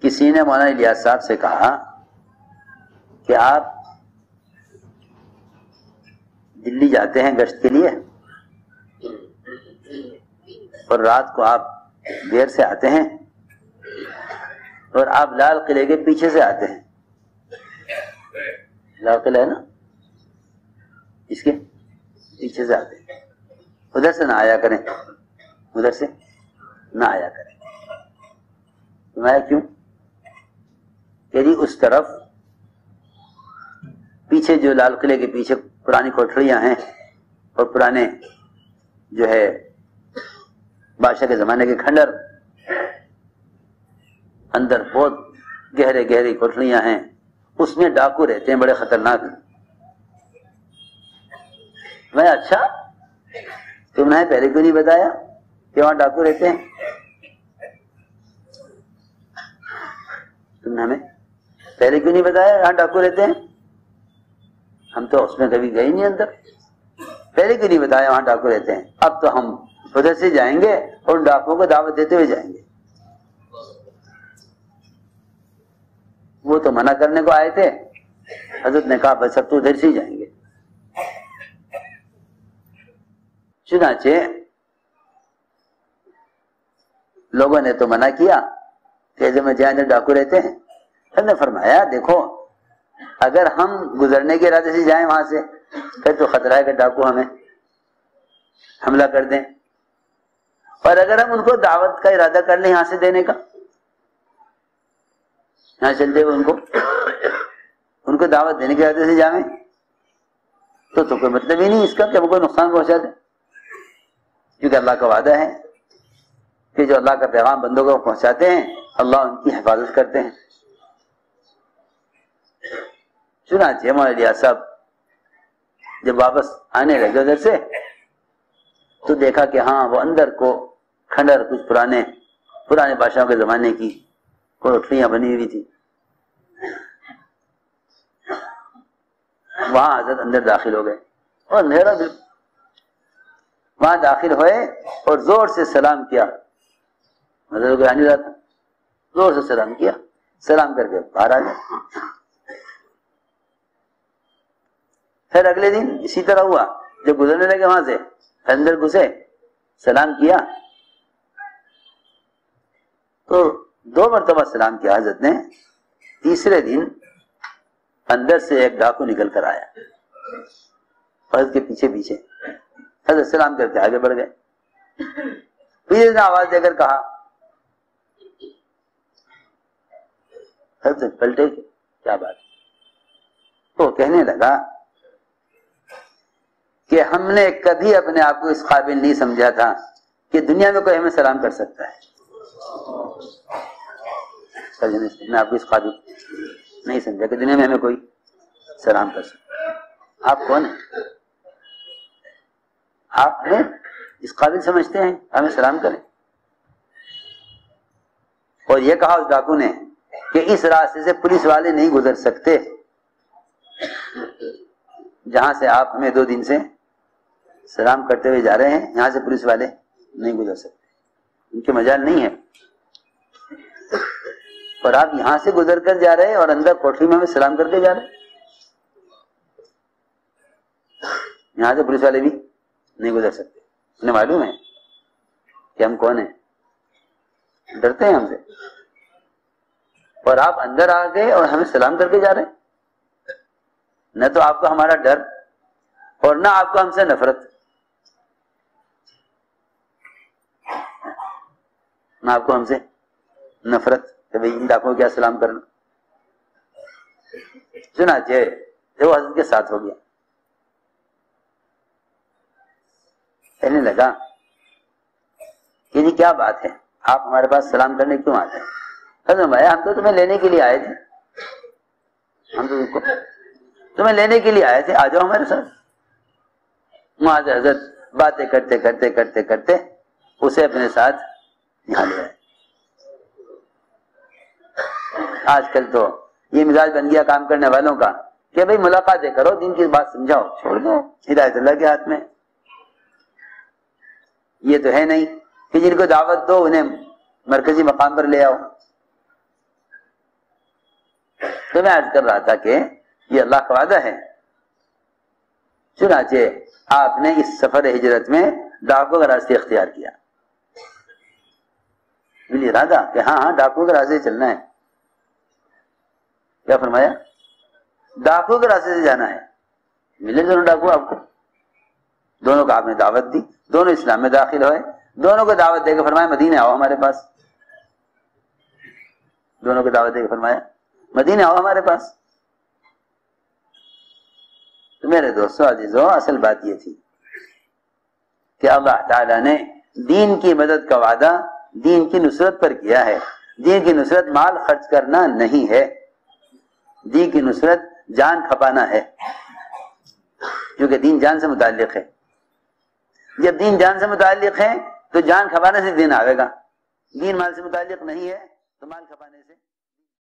کسی نے مولانا الیاس صاحب سے کہا کہ آپ دلی جاتے ہیں گشت کے لیے اور رات کو آپ دیر سے آتے ہیں اور آپ لال قلعے کے پیچھے سے آتے ہیں. لال قلعہ ہے نا, اس کے پیچھے سے آتے ہیں. ادھر سے نہ آیا کریں, ادھر سے نہ آیا کریں. میں کیوں کہ جی اس طرف پیچھے جو لال قلعے کے پیچھے پرانی کوٹھریاں ہیں اور پرانے جو ہے بادشاہ کے زمانے کے کھنڈر, اندر بہت گہرے گہری کوٹھریاں ہیں, اس میں ڈاکو رہتے ہیں بڑے خطرناک. میں اچھا تم نے پہلے کیوں نہیں بتایا کہ وہاں ڈاکو رہتے ہیں؟ تم نے ہمیں پہلے کیوں نہیں بتایا وہاں ڈاکو رہتے ہیں؟ ہم تو اس میں کبھی گئے نہیں اندر. پہلے کیوں نہیں بتایا وہاں ڈاکو رہتے ہیں؟ اب تو ہم ادھر سے جائیں گے اور ڈاکو کو دعوت دیتے ہوئے جائیں گے. وہ تو منع کرنے کو آئے تھے, حضرت نے کہا بس اب تو ادھر سے ہی جائیں گے. چنانچہ لوگوں نے تو منع کیا کہ جب میں جائیں اندر ڈاکو رہتے ہیں. ہم نے فرمایا دیکھو اگر ہم گزرنے کے ارادے سے جائیں وہاں سے پھر تو خطرہ ہے کہ ڈاکو ہمیں حملہ کر دیں, اور اگر ہم ان کو دعوت کا ارادہ کر لیں یہاں سے دینے کا, یہاں چلتے ہوئے ان کو دعوت دینے کے ارادے سے جائیں تو کوئی مطلب ہی نہیں اس کا کہ ہم کوئی نقصان پہنچا دیں, کیونکہ اللہ کا وعدہ ہے کہ جو اللہ کا پیغام بندوں کو پہنچاتے ہیں اللہ ان کی حفاظت کرتے ہیں. چنانچہ مولانا الیاس صاحب جب واپس آنے لگے ادھر سے تو دیکھا کہ ہاں وہ اندر کو کھنڈر کچھ پرانے بادشاہوں کے زمانے کی کوٹھریاں بنی ہوئی تھی. وہاں حضرت اندر داخل ہو گئے اور اندھیرا وہاں داخل ہوئے اور زور سے سلام کیا. حضرت کو آنے رہا تھا, زور سے سلام کیا, سلام کر کے باہر آ گئے. پھر اگلے دن اسی طرح ہوا, جب گزرنے لگے وہاں سے اندر گھسے, سلام کیا تو 2 مرتبہ سلام کیا حضرت نے. تیسرے دن اندر سے ایک ڈاکو نکل کر آیا, حضرت کے پیچھے پیچھے. حضرت سلام کر کے آگے بڑھ گئے. پیچھے نے آواز دے کر کہا, حضرت پلٹے کیا بات؟ وہ کہنے لگا کہ ہم نے کبھی اپنے آپ کو اس قابل نہیں سمجھا تھا کہ دنیا میں کوئی ہمیں سلام کر سکتا ہے. میں آپ کو اس قابل نہیں سمجھا کہ دنیا میں ہمیں کوئی سلام کر سکتا ہے. آپ کون ہیں؟ آپ ہمیں اس قابل سمجھتے ہیں ہمیں سلام کریں؟ اور یہ کہا اس ڈاکو نے کہ اس راستے سے پولیس والے نہیں گزر سکتے جہاں سے آپ ہمیں 2 دن سے سلام کرتے ہوئے جا رہے ہیں, یہاں سے پولیس والے نہیں گزر سکتے, ان کے مجال نہیں ہے. اور آپ یہاں سے گزر کر جا رہے ہیں اور اندر کوٹری میں ہمیں سلام کر کے جا رہے ہیں, یہاں سے پولیس والے بھی نہیں گزر سکتے. انہیں معلوم ہے کہ ہم کون ہیں, ڈرتے ہیں ہم سے, اور آپ اندر آ گئے اور ہمیں سلام کر کے جا رہے ہیں. نہ تو آپ کو ہمارا ڈر اور نہ آپ کو ہم سے نفرت, نہ آپ کو ہم سے نفرت کہ بھائی ان ڈاکوں کیا سلام کرنا. چنانچہ وہ حضرت کے ساتھ ہو گیا. کہنے لگا کہ جی کیا بات ہے, آپ ہمارے پاس سلام کرنے کیوں آتے ہیں؟ حضرت بھائی ہم تو تمہیں لینے کے لیے آئے تھے, ہم تو تمہیں لینے کے لیے آئے تھے, آ جاؤ ہمارے ساتھ. وہاں سے حضرت باتیں کرتے کرتے کرتے کرتے اسے اپنے ساتھ یہاں لے آئے. آج کل تو یہ مزاج بن گیا کام کرنے والوں کا کہ بھائی ملاقاتیں کرو, دین کی بات سمجھاؤ, چھوڑ دو, ہدایت اللہ کے ہاتھ میں. یہ تو ہے نہیں کہ جن کو دعوت دو انہیں مرکزی مقام پر لے آؤ. تو میں عرض کر رہا تھا کہ یہ اللہ کا وعدہ ہے. چنانچہ آپ نے اس سفر ہجرت میں ڈاکو کا راستے اختیار کیا. ملی ارادہ کہ ہاں ڈاکو کے راستے چلنا ہے. کیا فرمایا؟ ڈاکو کے راستے سے جانا ہے. ملے دونوں ڈاکو آپ کو, دونوں کو آپ نے دعوت دی, دونوں اسلام میں داخل ہوئے, دونوں کو دعوت دے کے فرمایا مدینے آؤ ہمارے پاس. دونوں کو دعوت دے کے فرمایا مدینے آؤ ہمارے پاس. تو میرے دوستوں عزیزوں, اصل بات یہ تھی کہ اللہ تعالیٰ نے دین کی مدد کا وعدہ دین کی نصرت پر کیا ہے. دین کی نصرت مال خرچ کرنا نہیں ہے, دین کی نصرت جان کھپانا ہے, کیونکہ دین جان سے متعلق ہے. جب دین جان سے متعلق ہے تو جان کھپانے سے دین آئے گا. دین مال سے متعلق نہیں ہے تو مال کھپانے سے